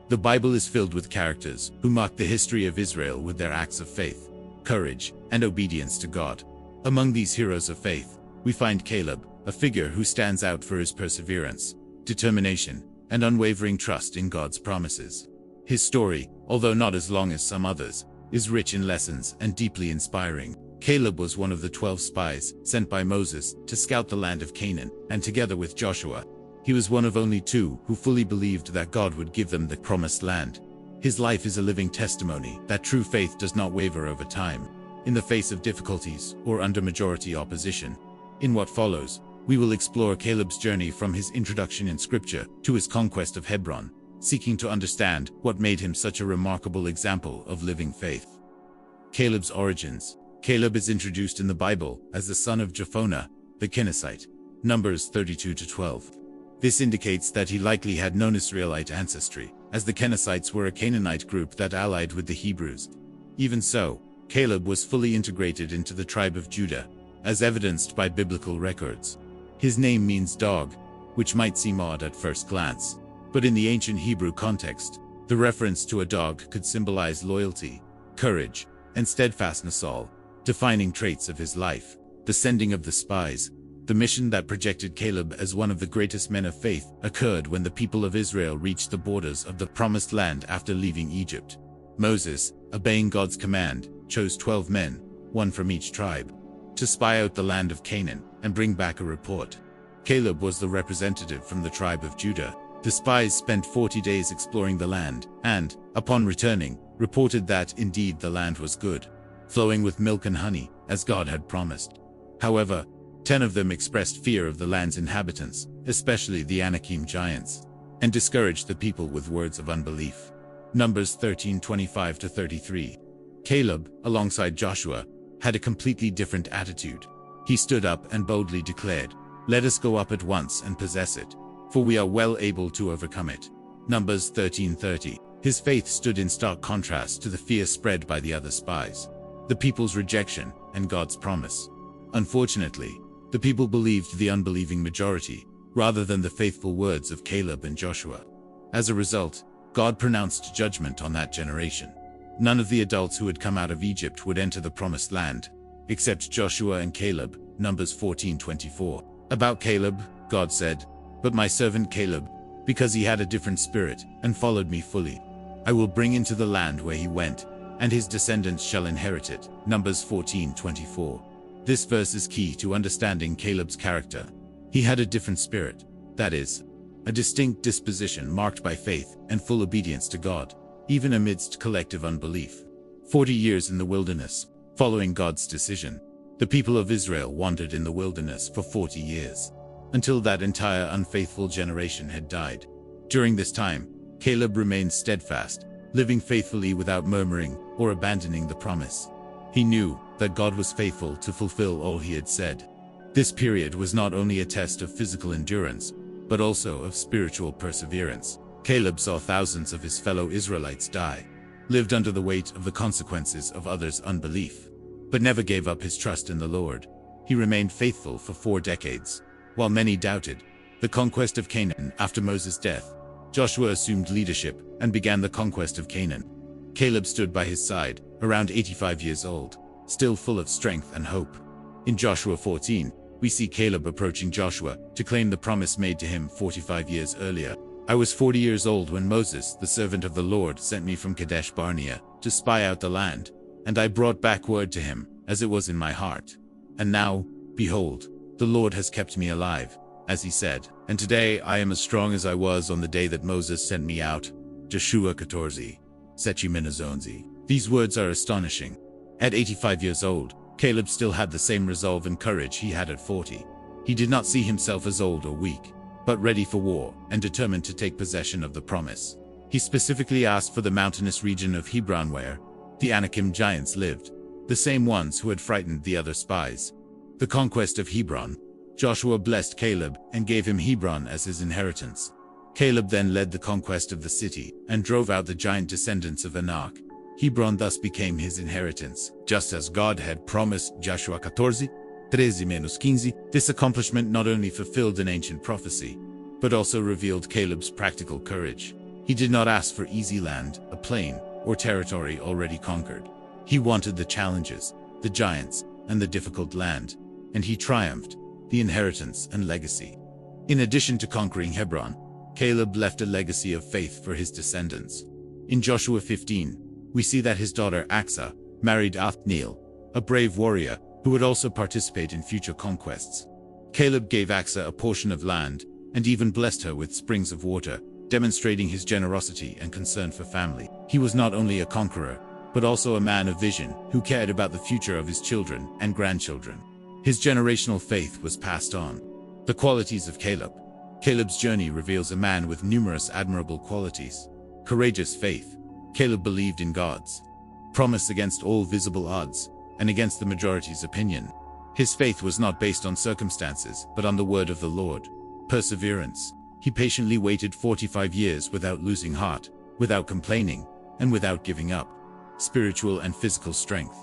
The Bible is filled with characters who mark the history of Israel with their acts of faith, courage, and obedience to God. Among these heroes of faith, we find Caleb, a figure who stands out for his perseverance, determination, and unwavering trust in God's promises. His story, although not as long as some others, is rich in lessons and deeply inspiring. Caleb was one of the 12 spies sent by Moses to scout the land of Canaan, and together with Joshua, he was one of only 2 who fully believed that God would give them the promised land. His life is a living testimony that true faith does not waver over time, in the face of difficulties or under majority opposition. In what follows, we will explore Caleb's journey from his introduction in Scripture to his conquest of Hebron, seeking to understand what made him such a remarkable example of living faith. Caleb's origins. Caleb is introduced in the Bible as the son of Jephunneh, the Kenizzite, Numbers 32-12. This indicates that he likely had non-Israelite ancestry, as the Kenizzites were a Canaanite group that allied with the Hebrews. Even so, Caleb was fully integrated into the tribe of Judah, as evidenced by biblical records. His name means dog, which might seem odd at first glance, but in the ancient Hebrew context, the reference to a dog could symbolize loyalty, courage, and steadfastness, all defining traits of his life. The sending of the spies, the mission that projected Caleb as one of the greatest men of faith, occurred when the people of Israel reached the borders of the promised land after leaving Egypt. Moses, obeying God's command, chose 12 men, 1 from each tribe, to spy out the land of Canaan and bring back a report. Caleb was the representative from the tribe of Judah. The spies spent 40 days exploring the land and, upon returning, reported that indeed the land was good, flowing with milk and honey, as God had promised. However, 10 of them expressed fear of the land's inhabitants, especially the Anakim giants, and discouraged the people with words of unbelief. Numbers 13:25-33. Caleb, alongside Joshua, had a completely different attitude. He stood up and boldly declared, "Let us go up at once and possess it, for we are well able to overcome it." Numbers 13:30. His faith stood in stark contrast to the fear spread by the other spies, the people's rejection, and God's promise. Unfortunately, the people believed the unbelieving majority, rather than the faithful words of Caleb and Joshua. As a result, God pronounced judgment on that generation. None of the adults who had come out of Egypt would enter the promised land, except Joshua and Caleb. Numbers 14:24. About Caleb, God said, "But my servant Caleb, because he had a different spirit and followed me fully, I will bring into the land where he went, and his descendants shall inherit it." Numbers 14:24. This verse is key to understanding Caleb's character. He had a different spirit, that is, a distinct disposition marked by faith and full obedience to God, even amidst collective unbelief. 40 years in the wilderness. Following God's decision, the people of Israel wandered in the wilderness for 40 years, until that entire unfaithful generation had died. During this time, Caleb remained steadfast, living faithfully without murmuring or abandoning the promise. He knew that God was faithful to fulfill all he had said. This period was not only a test of physical endurance, but also of spiritual perseverance. Caleb saw thousands of his fellow Israelites die, lived under the weight of the consequences of others' unbelief, but never gave up his trust in the Lord. He remained faithful for 4 decades. While many doubted the conquest of Canaan after Moses' death, Joshua assumed leadership and began the conquest of Canaan. Caleb stood by his side, around 85 years old, still full of strength and hope. In Joshua 14, we see Caleb approaching Joshua to claim the promise made to him 45 years earlier. "I was 40 years old when Moses, the servant of the Lord, sent me from Kadesh Barnea to spy out the land, and I brought back word to him, as it was in my heart. And now, behold, the Lord has kept me alive, as he said, and today I am as strong as I was on the day that Moses sent me out." Joshua 14:7-11. These words are astonishing. At 85 years old, Caleb still had the same resolve and courage he had at 40. He did not see himself as old or weak, but ready for war and determined to take possession of the promise. He specifically asked for the mountainous region of Hebron where the Anakim giants lived, the same ones who had frightened the other spies. The conquest of Hebron. Joshua blessed Caleb and gave him Hebron as his inheritance. Caleb then led the conquest of the city and drove out the giant descendants of Anak. Hebron thus became his inheritance, just as God had promised. Joshua 14:13-15. This accomplishment not only fulfilled an ancient prophecy, but also revealed Caleb's practical courage. He did not ask for easy land, a plain, or territory already conquered. He wanted the challenges, the giants, and the difficult land, and he triumphed, the inheritance and legacy. In addition to conquering Hebron, Caleb left a legacy of faith for his descendants. In Joshua 15, we see that his daughter Achsah married Othniel, a brave warrior who would also participate in future conquests. Caleb gave Achsah a portion of land and even blessed her with springs of water, demonstrating his generosity and concern for family. He was not only a conqueror, but also a man of vision who cared about the future of his children and grandchildren. His generational faith was passed on. The qualities of Caleb. Caleb's journey reveals a man with numerous admirable qualities. Courageous faith. Caleb believed in God's promise against all visible odds and against the majority's opinion. His faith was not based on circumstances, but on the word of the Lord. Perseverance. He patiently waited 45 years without losing heart, without complaining, and without giving up. Spiritual and physical strength.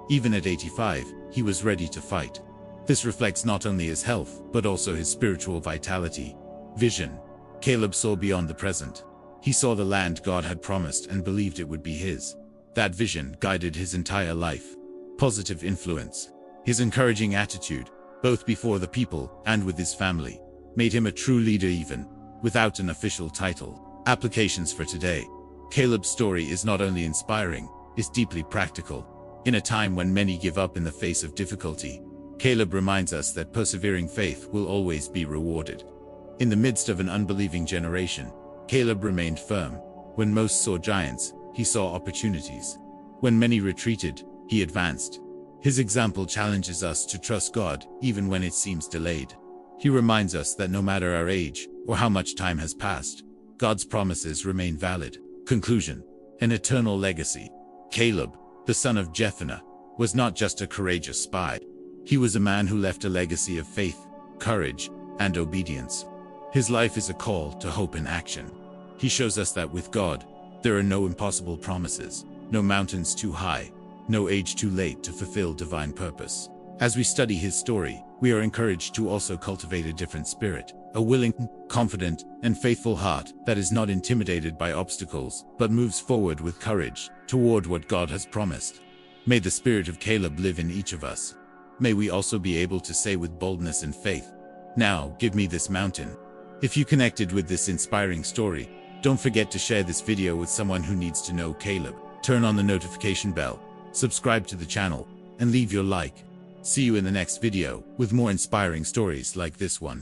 Even at 85, he was ready to fight. This reflects not only his health, but also his spiritual vitality. Vision. Caleb saw beyond the present. He saw the land God had promised and believed it would be his. That vision guided his entire life. Positive influence. His encouraging attitude, both before the people and with his family, made him a true leader even without an official title. Applications for today. Caleb's story is not only inspiring, it's deeply practical. In a time when many give up in the face of difficulty, Caleb reminds us that persevering faith will always be rewarded. In the midst of an unbelieving generation, Caleb remained firm. When most saw giants, he saw opportunities. When many retreated, he advanced. His example challenges us to trust God even when it seems delayed. He reminds us that no matter our age or how much time has passed, God's promises remain valid. Conclusion. An eternal legacy. Caleb, the son of Jephunneh, was not just a courageous spy. He was a man who left a legacy of faith, courage, and obedience. His life is a call to hope in action. He shows us that with God, there are no impossible promises, no mountains too high, no age too late to fulfill divine purpose. As we study his story, we are encouraged to also cultivate a different spirit, a willing, confident, and faithful heart that is not intimidated by obstacles, but moves forward with courage toward what God has promised. May the spirit of Caleb live in each of us. May we also be able to say with boldness and faith, "Now, give me this mountain." If you connected with this inspiring story, don't forget to share this video with someone who needs to know Caleb. Turn on the notification bell, subscribe to the channel, and leave your like. See you in the next video with more inspiring stories like this one.